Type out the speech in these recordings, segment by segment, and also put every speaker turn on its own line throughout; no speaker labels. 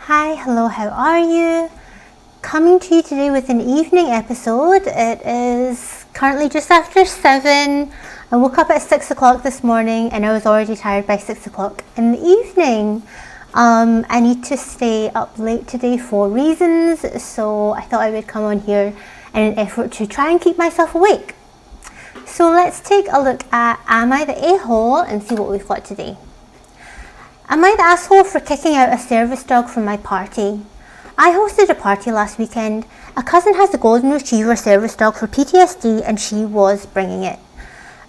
Hi, hello, how are you? Coming to you today with an evening episode. It is currently just after 7. I woke up at 6 o'clock this morning and I was already tired by 6 o'clock in the evening. I need to stay up late today for reasons, so I thought I would come on here in an effort to try and keep myself awake. So let's take a look at Am I the A-hole and see what we've got today. Am I the asshole for kicking out a service dog from my party? I hosted a party last weekend. A cousin has a golden retriever service dog for PTSD and she was bringing it.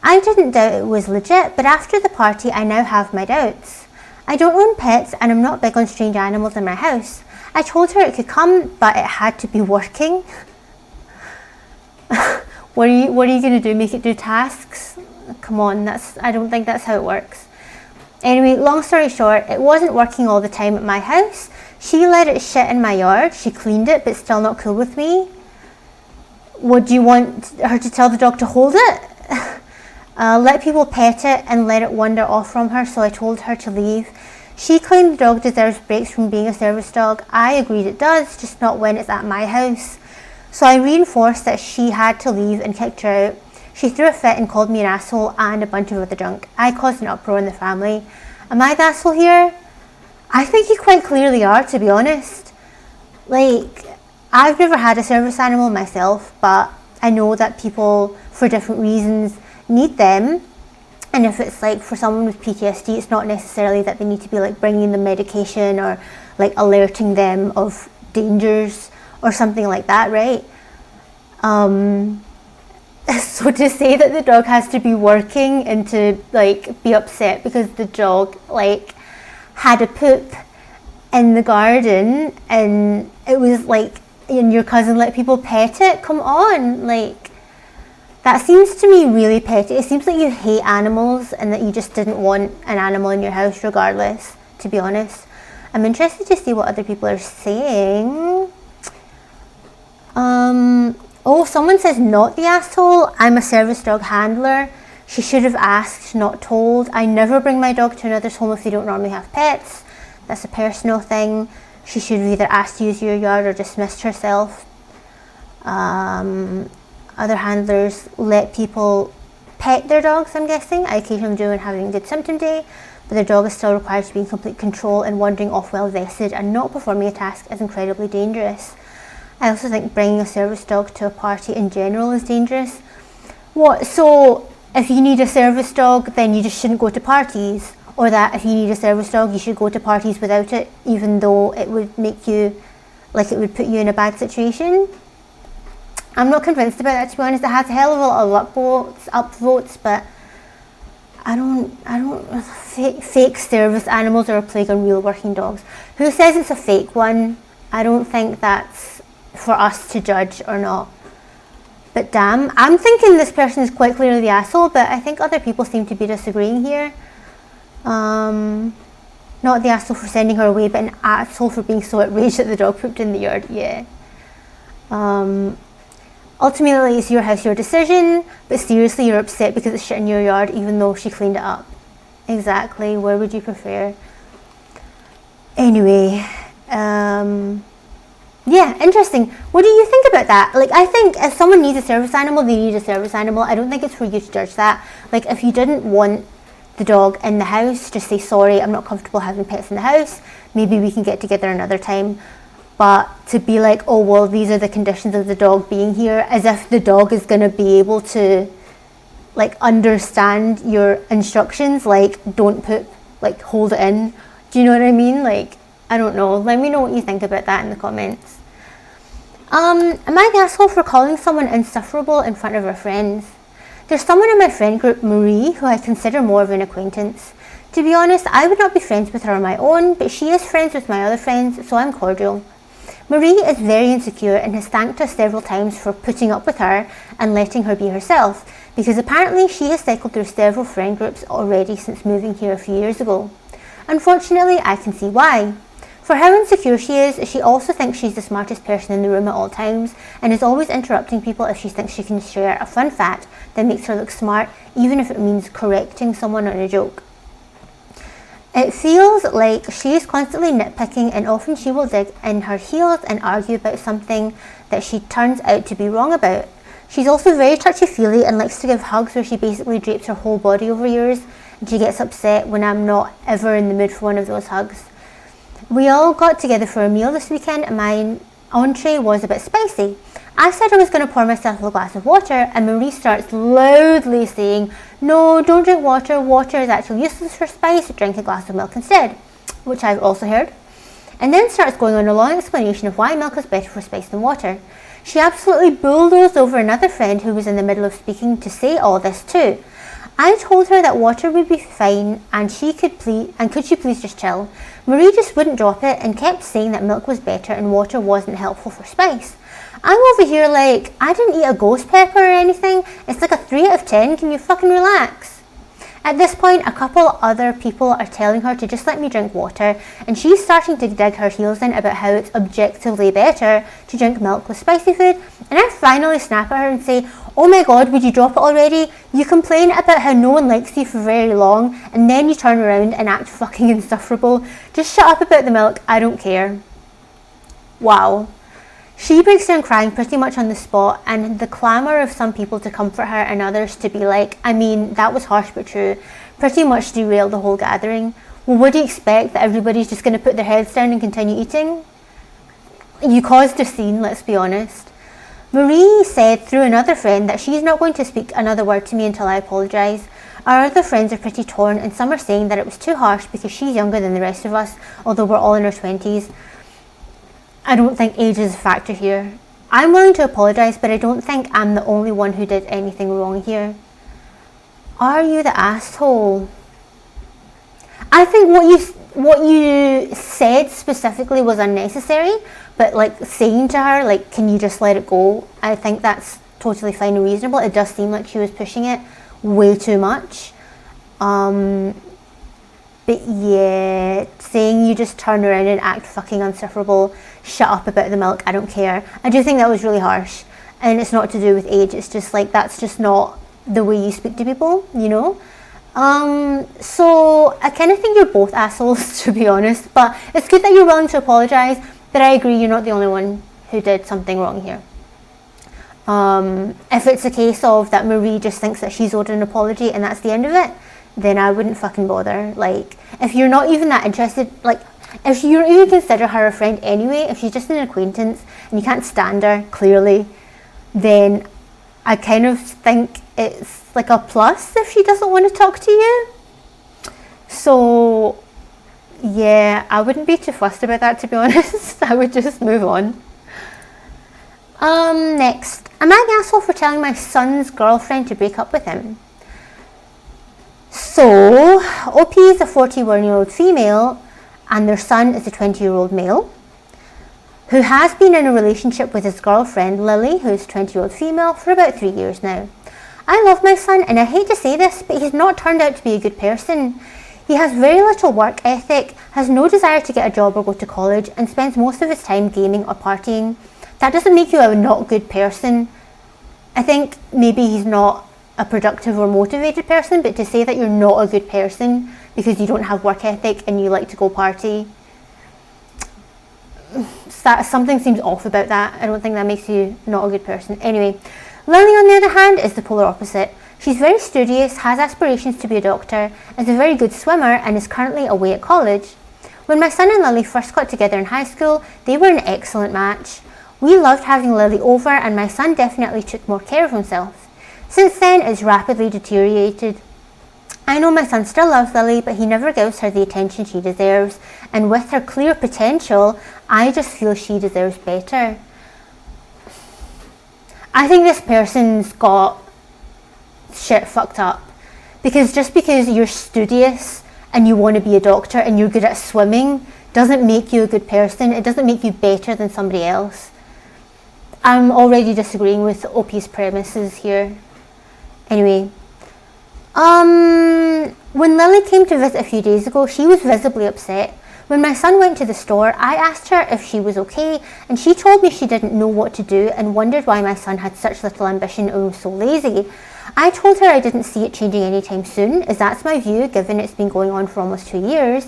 I didn't doubt it was legit, but after the party I now have my doubts. I don't own pets and I'm not big on strange animals in my house. I told her it could come, but it had to be working. What are you going to do? Make it do tasks? Come on, I don't think that's how it works. Anyway, long story short, it wasn't working all the time at my house. She let it shit in my yard. She cleaned it, but still not cool with me. Would you want her to tell the dog to hold it? Let people pet it and let it wander off from her, so I told her to leave. She claimed the dog deserves breaks from being a service dog. I agreed it does, just not when it's at my house. So I reinforced that she had to leave and kicked her out. She threw a fit and called me an asshole and a bunch of other junk. I caused an uproar in the family. Am I the asshole here? I think you quite clearly are, to be honest. I've never had a service animal myself, but I know that people, for different reasons, need them. And if it's for someone with PTSD, it's not necessarily that they need to be bringing them medication or alerting them of dangers or something like that, right? So to say that the dog has to be working and to be upset because the dog had a poop in the garden and it was and your cousin let people pet it, come on, that seems to me really petty. It seems like you hate animals and that you just didn't want an animal in your house regardless, to be honest. I'm interested to see what other people are saying. Oh, someone says not the asshole. I'm a service dog handler. She should have asked, not told. I never bring my dog to another's home if they don't normally have pets. That's a personal thing. She should have either asked to use your yard or dismissed herself. Other handlers let people pet their dogs, I'm guessing. I occasionally do when having a good symptom day, but the dog is still required to be in complete control and wandering off well vested and not performing a task is incredibly dangerous. I also think bringing a service dog to a party in general is dangerous. What? So if you need a service dog, then you just shouldn't go to parties? Or that if you need a service dog, you should go to parties without it, even though it would make you, it would put you in a bad situation? I'm not convinced about that, to be honest. It has a hell of a lot of upvotes, but fake service animals are a plague on real working dogs. Who says it's a fake one? I don't think that's for us to judge or not. But damn, I'm thinking this person is quite clearly the asshole, but I think other people seem to be disagreeing here. Not the asshole for sending her away, but an asshole for being so outraged that the dog pooped in the yard. Yeah. Ultimately, it's your house, your decision, but seriously, you're upset because it's shit in your yard even though she cleaned it up. Exactly. Where would you prefer? Anyway, yeah, interesting. What do you think about that? I think if someone needs a service animal, they need a service animal. I don't think it's for you to judge that. If you didn't want the dog in the house, just say, sorry, I'm not comfortable having pets in the house. Maybe we can get together another time. But to be oh, well, these are the conditions of the dog being here, as if the dog is going to be able to, understand your instructions, don't poop, hold it in. Do you know what I mean? I don't know. Let me know what you think about that in the comments. Am I the asshole for calling someone insufferable in front of her friends? There's someone in my friend group, Marie, who I consider more of an acquaintance. To be honest, I would not be friends with her on my own, but she is friends with my other friends, so I'm cordial. Marie is very insecure and has thanked us several times for putting up with her and letting her be herself, because apparently she has cycled through several friend groups already since moving here a few years ago. Unfortunately, I can see why. For how insecure she is, she also thinks she's the smartest person in the room at all times and is always interrupting people if she thinks she can share a fun fact that makes her look smart, even if it means correcting someone on a joke. It feels like she's constantly nitpicking, and often she will dig in her heels and argue about something that she turns out to be wrong about. She's also very touchy-feely and likes to give hugs where she basically drapes her whole body over yours, and she gets upset when I'm not ever in the mood for one of those hugs. We all got together for a meal this weekend, and my entree was a bit spicy. I said I was going to pour myself a glass of water, and Marie starts loudly saying, "No, don't drink water. Water is actually useless for spice. Drink a glass of milk instead," which I've also heard. And then starts going on a long explanation of why milk is better for spice than water. She absolutely bulldozed over another friend who was in the middle of speaking to say all this too. I told her that water would be fine and could she please just chill. Marie just wouldn't drop it and kept saying that milk was better and water wasn't helpful for spice. I'm over here like, I didn't eat a ghost pepper or anything. It's like a 3 out of 10. Can you fucking relax? At this point, a couple other people are telling her to just let me drink water, and she's starting to dig her heels in about how it's objectively better to drink milk with spicy food, and I finally snap at her and say, "Oh my god, would you drop it already? You complain about how no one likes you for very long, and then you turn around and act fucking insufferable. Just shut up about the milk, I don't care." Wow. She breaks down crying pretty much on the spot, and the clamour of some people to comfort her and others to be like, "I mean, that was harsh but true," pretty much derailed the whole gathering. Well, would you expect that everybody's just going to put their heads down and continue eating? You caused a scene, let's be honest. Marie said through another friend that she's not going to speak another word to me until I apologise. Our other friends are pretty torn, and some are saying that it was too harsh because she's younger than the rest of us, although we're all in our 20s. I don't think age is a factor here. I'm willing to apologise, but I don't think I'm the only one who did anything wrong here. Are you the asshole? I think what you said specifically was unnecessary, but like saying to her, like, "Can you just let it go?" I think that's totally fine and reasonable. It does seem like she was pushing it way too much. But yeah, saying you just turn around and act fucking insufferable, shut up about the milk, I don't care. I do think that was really harsh. And it's not to do with age, it's just like, that's just not the way you speak to people, you know? So I kind of think you're both assholes, to be honest. But it's good that you're willing to apologise, but I agree you're not the only one who did something wrong here. If it's a case of that Marie just thinks that she's owed an apology and that's the end of it, then I wouldn't fucking bother. Like, if you're not even that interested, like, if you even consider her a friend anyway, if she's just an acquaintance and you can't stand her, clearly, then I kind of think it's like a plus if she doesn't want to talk to you. So, yeah, I wouldn't be too fussed about that, to be honest. I would just move on. Next. Am I the asshole for telling my son's girlfriend to break up with him? So, OP is a 41-year-old female and their son is a 20-year-old male who has been in a relationship with his girlfriend Lily, who's a 20-year-old female, for about 3 years now. I love my son, and I hate to say this, but he's not turned out to be a good person. He has very little work ethic, has no desire to get a job or go to college, and spends most of his time gaming or partying. That doesn't make you a not good person. I think maybe he's not a productive or motivated person, but to say that you're not a good person because you don't have work ethic and you like to go party, something seems off about that. I don't think that makes you not a good person. Anyway, Lily on the other hand is the polar opposite. She's very studious, has aspirations to be a doctor, is a very good swimmer and is currently away at college. When my son and Lily first got together in high school, they were an excellent match. We loved having Lily over and my son definitely took more care of himself. Since then, it's rapidly deteriorated. I know my son still loves Lily, but he never gives her the attention she deserves, and with her clear potential, I just feel she deserves better. I think this person's got shit fucked up, because just because you're studious and you want to be a doctor and you're good at swimming doesn't make you a good person. It doesn't make you better than somebody else. I'm already disagreeing with OP's premises here. Anyway, when Lily came to visit a few days ago, she was visibly upset. When my son went to the store, I asked her if she was okay, and she told me she didn't know what to do and wondered why my son had such little ambition and was so lazy. I told her I didn't see it changing anytime soon, as that's my view given it's been going on for almost 2 years.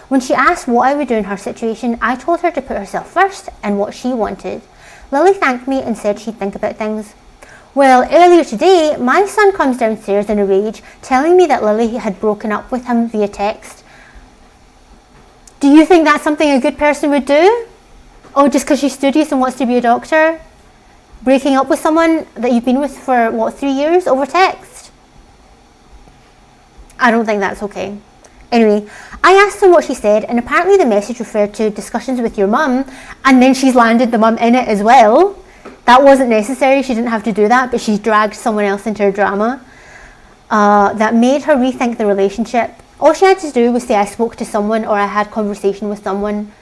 When she asked what I would do in her situation, I told her to put herself first and what she wanted. Lily thanked me and said she'd think about things. Well, earlier today, my son comes downstairs in a rage, telling me that Lily had broken up with him via text. Do you think that's something a good person would do? Oh, just because she's studious and wants to be a doctor? Breaking up with someone that you've been with for, 3 years over text? I don't think that's okay. Anyway, I asked him what she said, and apparently the message referred to discussions with your mum, and then she's landed the mum in it as well. That wasn't necessary, she didn't have to do that, but she's dragged someone else into her drama. That made her rethink the relationship. All she had to do was say I spoke to someone or I had conversation with someone.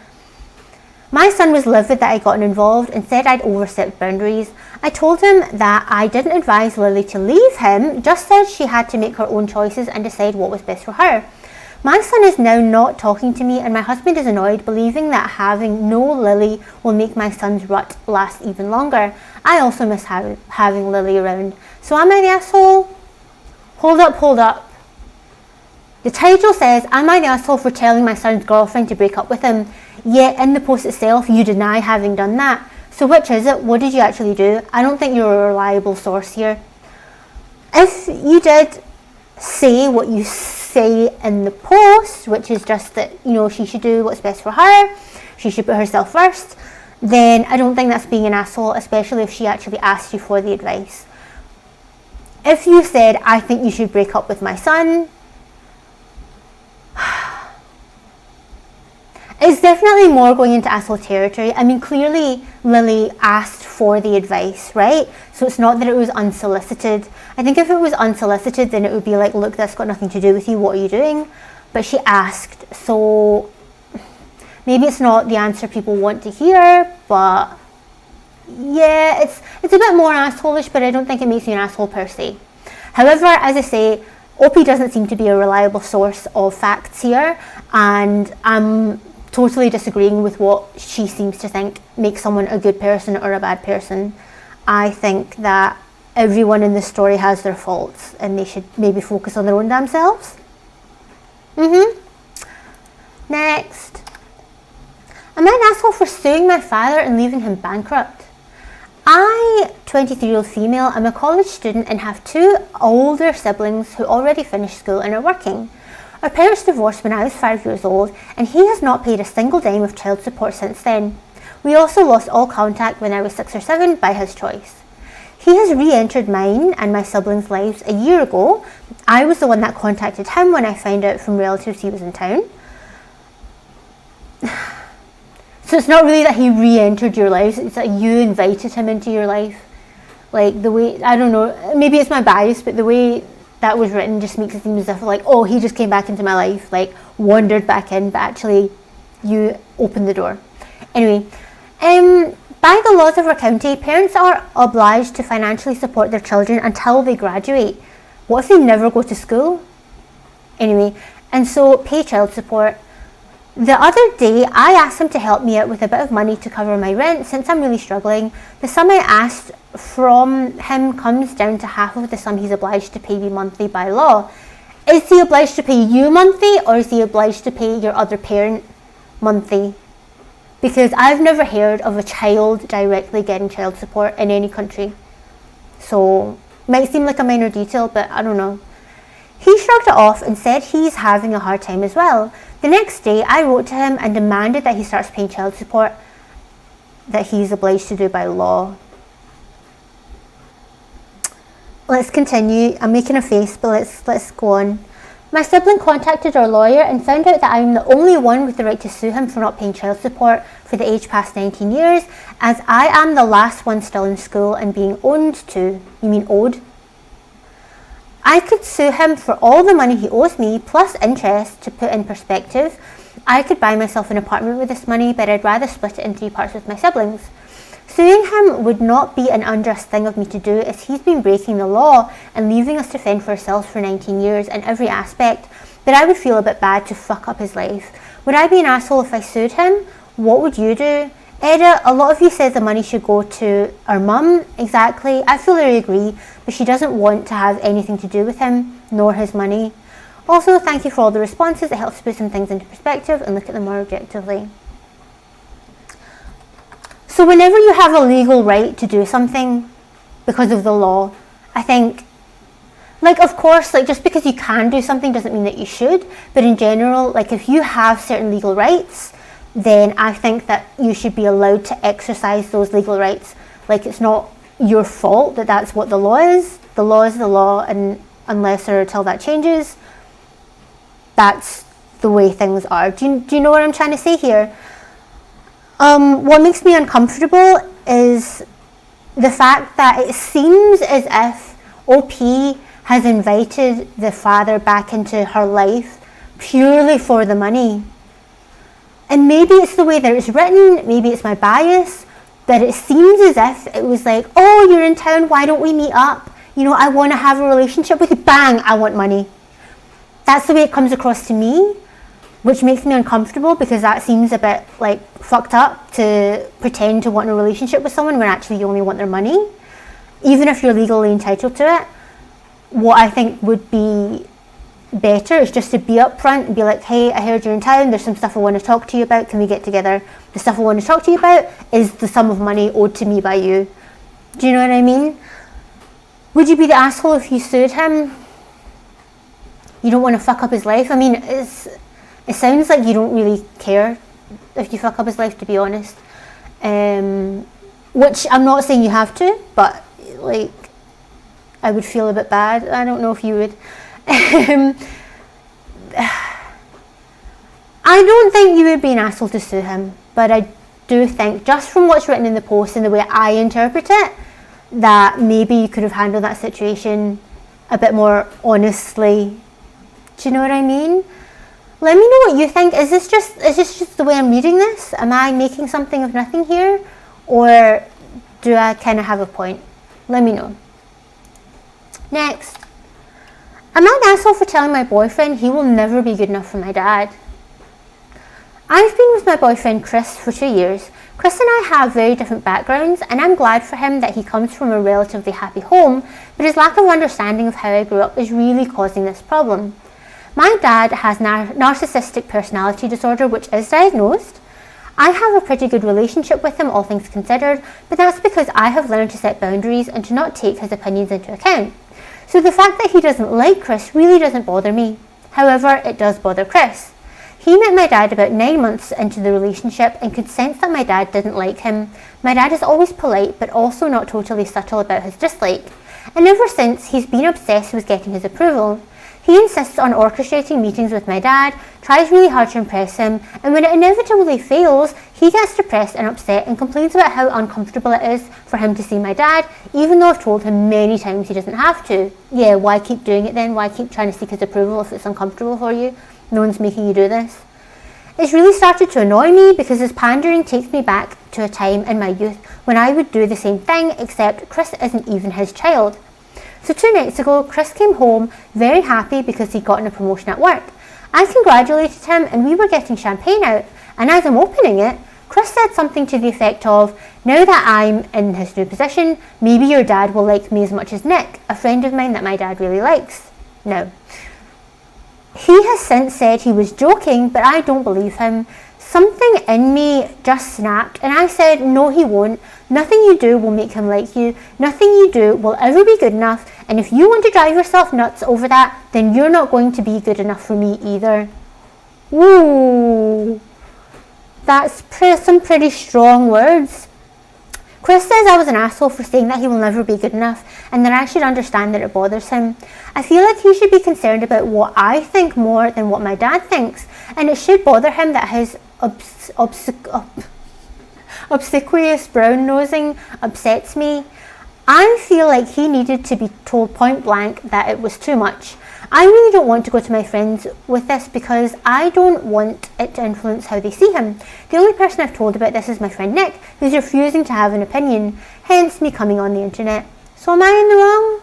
My son was livid that I'd gotten involved and said I'd overstepped boundaries. I told him that I didn't advise Lily to leave him, just said she had to make her own choices and decide what was best for her. My son is now not talking to me and my husband is annoyed, believing that having no Lily will make my son's rut last even longer. I also miss having Lily around. So am I the asshole? Hold up. The title says, am I the asshole for telling my son's girlfriend to break up with him? Yet in the post itself, you deny having done that. So which is it? What did you actually do? I don't think you're a reliable source here. If you did say what you say in the post, which is just that, she should do what's best for her, she should put herself first, then I don't think that's being an asshole, especially if she actually asked you for the advice. If you said, I think you should break up with my son, it's definitely more going into asshole territory. I mean, clearly Lily asked for the advice, right? So it's not that it was unsolicited. I think if it was unsolicited, then it would be like, look, that's got nothing to do with you. What are you doing? But she asked, so maybe it's not the answer people want to hear, but yeah, it's a bit more asshole-ish, but I don't think it makes you an asshole per se. However, as I say, Opie doesn't seem to be a reliable source of facts here, and I'm totally disagreeing with what she seems to think makes someone a good person or a bad person. I think that everyone in this story has their faults and they should maybe focus on their own damn selves. Next. Am I an asshole for suing my father and leaving him bankrupt? I, 23-year-old female, am a college student and have 2 older siblings who already finished school and are working. Our parents divorced when I was 5 years old and he has not paid a single dime of child support since then. We also lost all contact when I was 6 or 7 by his choice. He has re-entered mine and my siblings' lives a year ago. I was the one that contacted him when I found out from relatives he was in town. So it's not really that he re-entered your lives, it's that you invited him into your life. Like the way, I don't know, maybe it's my bias, but the way that was written just makes it seem as if like, oh, he just came back into my life, like wandered back in, but actually you opened the door. Anyway, by the laws of our county, parents are obliged to financially support their children until they graduate. What if they never go to school? Anyway, and so pay child support. The other day, I asked him to help me out with a bit of money to cover my rent since I'm really struggling. The sum I asked from him comes down to half of the sum he's obliged to pay me monthly by law. Is he obliged to pay you monthly or is he obliged to pay your other parent monthly? Because I've never heard of a child directly getting child support in any country. So, might seem like a minor detail, but I don't know. He shrugged it off and said he's having a hard time as well. The next day, I wrote to him and demanded that he starts paying child support that he's obliged to do by law. Let's continue. I'm making a face, but let's go on. My sibling contacted our lawyer and found out that I'm the only one with the right to sue him for not paying child support for the age past 19 years, as I am the last one still in school and being owed. I could sue him for all the money he owes me, plus interest. To put in perspective, I could buy myself an apartment with this money, but I'd rather split it in 3 parts with my siblings. Suing him would not be an unjust thing of me to do, as he's been breaking the law and leaving us to fend for ourselves for 19 years in every aspect, but I would feel a bit bad to fuck up his life. Would I be an asshole if I sued him? What would you do? Edit, a lot of you said the money should go to our mum. Exactly, I fully agree, but she doesn't want to have anything to do with him, nor his money. Also, thank you for all the responses. It helps put some things into perspective and look at them more objectively. So whenever you have a legal right to do something because of the law, I think, like, of course, like, just because you can do something doesn't mean that you should, but in general, like, if you have certain legal rights, then I think that you should be allowed to exercise those legal rights. Like, it's not your fault that that's what the law is. The law is the law, and unless or until that changes, that's the way things are. Do you know what I'm trying to say here? What makes me uncomfortable is the fact that it seems as if OP has invited the father back into her life purely for the money. And maybe it's the way that it's written, maybe it's my bias, but it seems as if it was like, oh, you're in town, why don't we meet up? You know, I want to have a relationship with you. Bang, I want money. That's the way it comes across to me, which makes me uncomfortable because that seems a bit like fucked up to pretend to want a relationship with someone when actually you only want their money. Even if you're legally entitled to it, what I think would be better is just to be upfront and be like, hey, I heard you're in town, there's some stuff I want to talk to you about, can we get together? The stuff I want to talk to you about is the sum of money owed to me by you. Do you know what I mean? Would you be the asshole if you sued him? You don't want to fuck up his life? I mean, it sounds like you don't really care if you fuck up his life, to be honest. Which I'm not saying you have to, but like, I would feel a bit bad. I don't know if you would. I don't think you would be an asshole to sue him, but I do think, just from what's written in the post and the way I interpret it, that maybe you could have handled that situation a bit more honestly. Do you know what I mean? Let me know what you think. Is this just the way I'm reading this? Am I making something of nothing here? Or do I kind of have a point? Let me know. Next. Am I an asshole for telling my boyfriend he will never be good enough for my dad? I've been with my boyfriend Chris for 2 years. Chris and I have very different backgrounds, and I'm glad for him that he comes from a relatively happy home, but his lack of understanding of how I grew up is really causing this problem. My dad has narcissistic personality disorder, which is diagnosed. I have a pretty good relationship with him, all things considered, but that's because I have learned to set boundaries and to not take his opinions into account. So the fact that he doesn't like Chris really doesn't bother me. However, it does bother Chris. He met my dad about 9 months into the relationship and could sense that my dad didn't like him. My dad is always polite, but also not totally subtle about his dislike. And ever since, he's been obsessed with getting his approval. He insists on orchestrating meetings with my dad, tries really hard to impress him, and when it inevitably fails, he gets depressed and upset and complains about how uncomfortable it is for him to see my dad, even though I've told him many times he doesn't have to. Yeah, why keep doing it then? Why keep trying to seek his approval if it's uncomfortable for you? No one's making you do this. It's really started to annoy me because his pandering takes me back to a time in my youth when I would do the same thing, except Chris isn't even his child. So 2 nights ago, Chris came home very happy because he'd gotten a promotion at work. I congratulated him and we were getting champagne out, and as I'm opening it, Chris said something to the effect of, now that I'm in his new position, maybe your dad will like me as much as Nick, a friend of mine that my dad really likes. Now, he has since said he was joking, but I don't believe him. Something in me just snapped and I said, no, he won't. Nothing you do will make him like you. Nothing you do will ever be good enough. And if you want to drive yourself nuts over that, then you're not going to be good enough for me either. Ooh, that's some pretty strong words. Chris says I was an asshole for saying that he will never be good enough and that I should understand that it bothers him. I feel like he should be concerned about what I think more than what my dad thinks, and it should bother him that his obsequious brown-nosing upsets me. I feel like he needed to be told point blank that it was too much. I really don't want to go to my friends with this because I don't want it to influence how they see him. The only person I've told about this is my friend Nick, who's refusing to have an opinion, hence me coming on the internet. So am I in the wrong?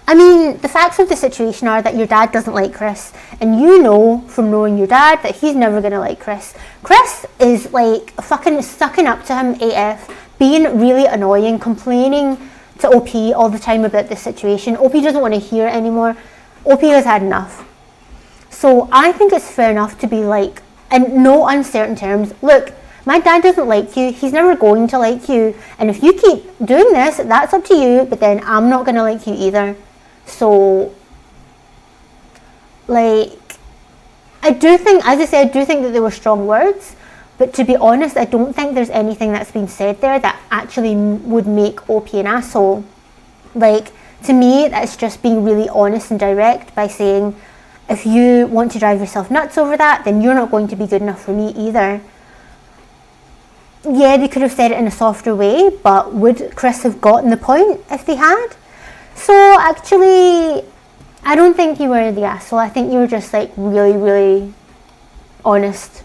I mean, the facts of the situation are that your dad doesn't like Chris, and you know from knowing your dad that he's never going to like Chris. Chris is like fucking sucking up to him AF, being really annoying, complaining to OP all the time about this situation. OP doesn't want to hear it anymore. OP has had enough. So I think it's fair enough to be like, in no uncertain terms, look, my dad doesn't like you, he's never going to like you, and if you keep doing this, that's up to you, but then I'm not going to like you either. So, like, I do think, as I said, I do think that they were strong words, but to be honest, I don't think there's anything that's been said there that actually would make OP an asshole. Like, to me, that's just being really honest and direct by saying, if you want to drive yourself nuts over that, then you're not going to be good enough for me either. Yeah, they could have said it in a softer way, but would Chris have gotten the point if they had? So actually, I don't think you were the asshole. I think you were just like really, really honest.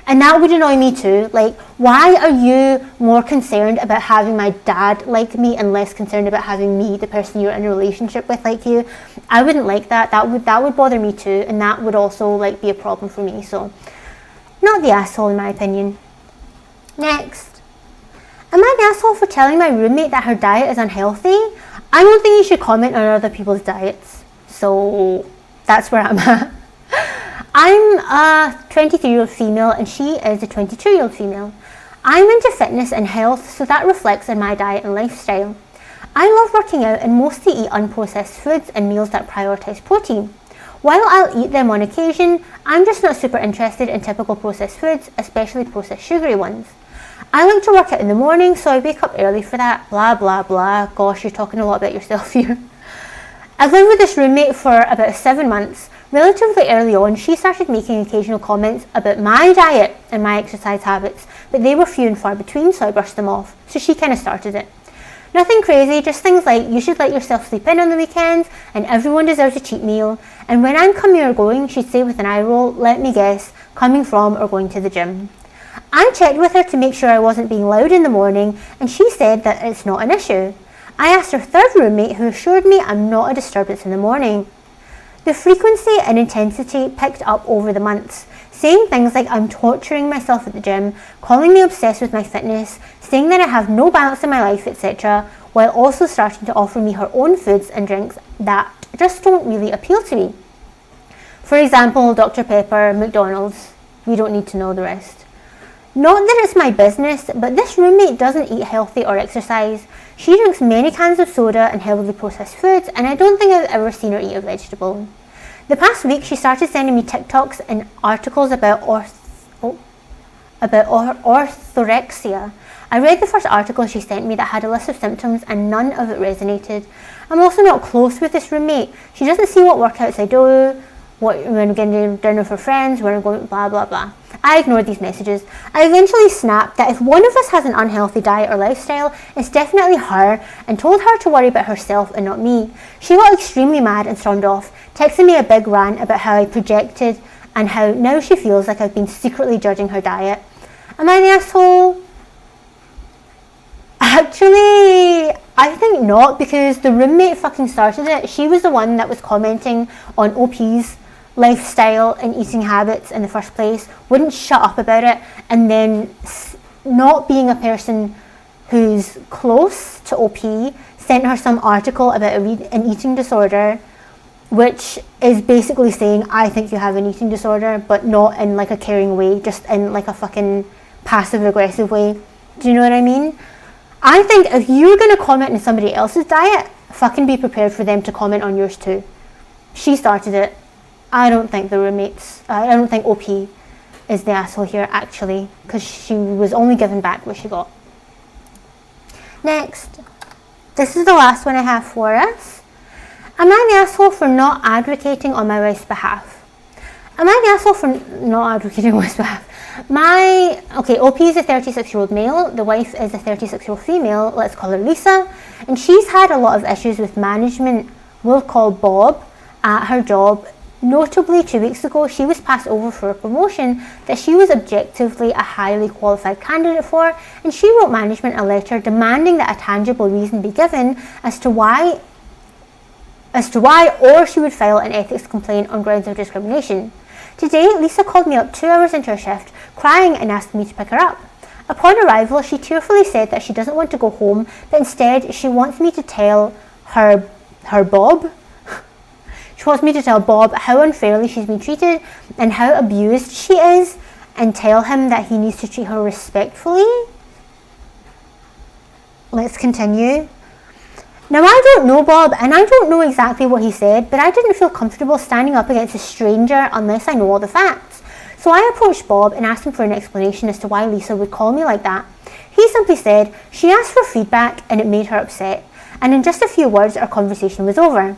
And that would annoy me too. Like, why are you more concerned about having my dad like me and less concerned about having me, the person you're in a relationship with, like you? I wouldn't like that. That would bother me too, and that would also like be a problem for me. So, not the asshole in my opinion. Next. Am I the asshole for telling my roommate that her diet is unhealthy? I don't think you should comment on other people's diets. So that's where I'm at. I'm a 23-year-old female and she is a 22-year-old female. I'm into fitness and health, so that reflects in my diet and lifestyle. I love working out and mostly eat unprocessed foods and meals that prioritise protein. While I'll eat them on occasion, I'm just not super interested in typical processed foods, especially processed sugary ones. I like to work out in the morning, so I wake up early for that, blah blah blah. Gosh, you're talking a lot about yourself here. I've lived with this roommate for about 7 months. Relatively early on, she started making occasional comments about my diet and my exercise habits, but they were few and far between, so I brushed them off. So she kind of started it. Nothing crazy, just things like you should let yourself sleep in on the weekends and everyone deserves a cheat meal. And when I'm coming or going, she'd say with an eye roll, let me guess, coming from or going to the gym. I checked with her to make sure I wasn't being loud in the morning, and she said that it's not an issue. I asked her third roommate, who assured me I'm not a disturbance in the morning. The frequency and intensity picked up over the months, saying things like I'm torturing myself at the gym, calling me obsessed with my fitness, saying that I have no balance in my life, etc., while also starting to offer me her own foods and drinks that just don't really appeal to me. For example, Dr. Pepper, McDonald's. We don't need to know the rest. Not that it's my business, but this roommate doesn't eat healthy or exercise. She drinks many cans of soda and heavily processed foods, and I don't think I've ever seen her eat a vegetable. The past week, she started sending me TikToks and articles about orthorexia. I read the first article she sent me that had a list of symptoms, and none of it resonated. I'm also not close with this roommate. She doesn't see what workouts I do, when I'm getting dinner for friends, when I'm going blah blah blah. I ignored these messages. I eventually snapped that if one of us has an unhealthy diet or lifestyle, it's definitely her, and told her to worry about herself and not me. She got extremely mad and stormed off, texting me a big rant about how I projected and how now she feels like I've been secretly judging her diet. Am I the asshole? Actually, I think not, because the roommate fucking started it. She was the one that was commenting on OP's lifestyle and eating habits in the first place, wouldn't shut up about it, and then not being a person who's close to OP, sent her some article about an eating disorder, which is basically saying, I think you have an eating disorder, but not in like a caring way, just in like a fucking passive aggressive way. Do you know what I mean? I think if you're going to comment on somebody else's diet, fucking be prepared for them to comment on yours too. She started it. I don't think I don't think OP is the asshole here, actually, because she was only given back what she got. Next. This is the last one I have for us. Am I the asshole for not advocating on my wife's behalf? Am I the asshole for not advocating on my wife's behalf? OP is a 36-year-old male. The wife is a 36-year-old female. Let's call her Lisa. And she's had a lot of issues with management, we'll call Bob, at her job. Notably, 2 weeks ago, she was passed over for a promotion that she was objectively a highly qualified candidate for, and she wrote management a letter demanding that a tangible reason be given as to why as to why, or she would file an ethics complaint on grounds of discrimination. Today, Lisa called me up 2 hours into her shift, crying and asked me to pick her up. Upon arrival, she tearfully said that she doesn't want to go home, but instead she wants me to tell her Bob. She wants me to tell Bob how unfairly she's been treated and how abused she is, and tell him that he needs to treat her respectfully. Let's continue. Now, I don't know Bob, and I don't know exactly what he said, but I didn't feel comfortable standing up against a stranger unless I know all the facts. So I approached Bob and asked him for an explanation as to why Lisa would call me like that. He simply said she asked for feedback and it made her upset, and in just a few words our conversation was over.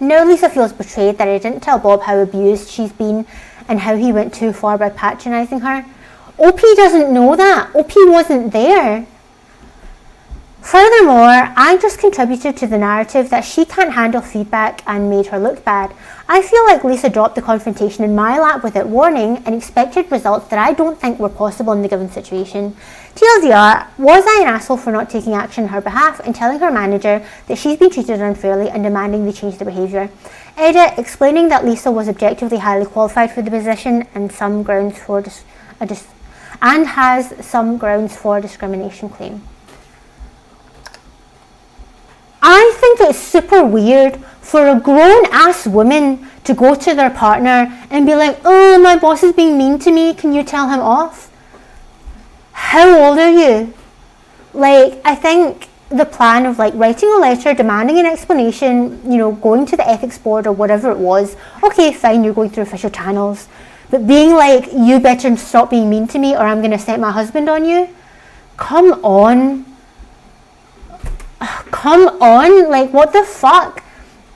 Now Lisa feels betrayed that I didn't tell Bob how abused she's been and how he went too far by patronising her. OP doesn't know that. OP wasn't there. Furthermore, I just contributed to the narrative that she can't handle feedback and made her look bad. I feel like Lisa dropped the confrontation in my lap without warning and expected results that I don't think were possible in the given situation. TLDR, was I an asshole for not taking action on her behalf and telling her manager that she's been treated unfairly and demanding they change their behaviour? Edit, explaining that Lisa was objectively highly qualified for the position and some grounds for has some grounds for discrimination claim. I think it's super weird for a grown-ass woman to go to their partner and be like, oh, my boss is being mean to me, can you tell him off? How old are you? Like, I think the plan of like writing a letter, demanding an explanation, going to the ethics board or whatever it was, okay, fine, you're going through official channels. But being like, you better stop being mean to me or I'm going to set my husband on you? Come on. Like, what the fuck?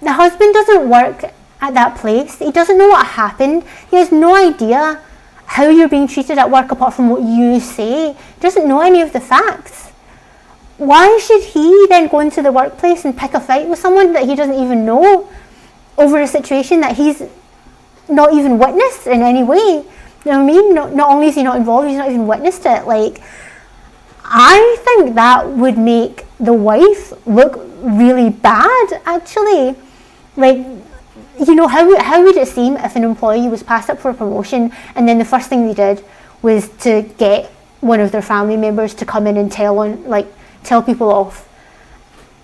The husband doesn't work at that place. He doesn't know what happened. He has no idea how you're being treated at work apart from what you say. He doesn't know any of the facts. Why should he then go into the workplace and pick a fight with someone that he doesn't even know over a situation that he's not even witnessed in any way? You know what I mean? Not only is he not involved, he's not even witnessed it. Like, I think that would make the wife look really bad, actually. Like, how would it seem if an employee was passed up for a promotion and then the first thing they did was to get one of their family members to come in and tell people off?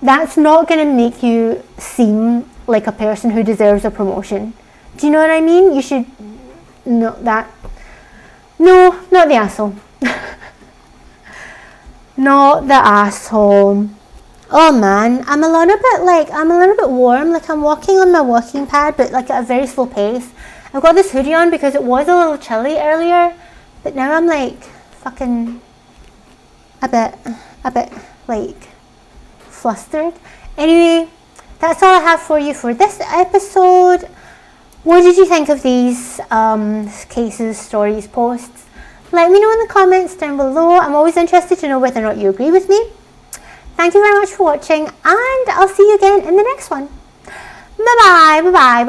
That's not going to make you seem like a person who deserves a promotion. Do you know what I mean? You should not the asshole. Not the asshole. Oh man, I'm a little bit warm. Like, I'm walking on my walking pad, but like at a very slow pace. I've got this hoodie on because it was a little chilly earlier, but now I'm like fucking a bit like flustered. Anyway, that's all I have for you for this episode. What did you think of these cases, stories, posts? Let me know in the comments down below. I'm always interested to know whether or not you agree with me. Thank you very much for watching, and I'll see you again in the next one. Bye bye.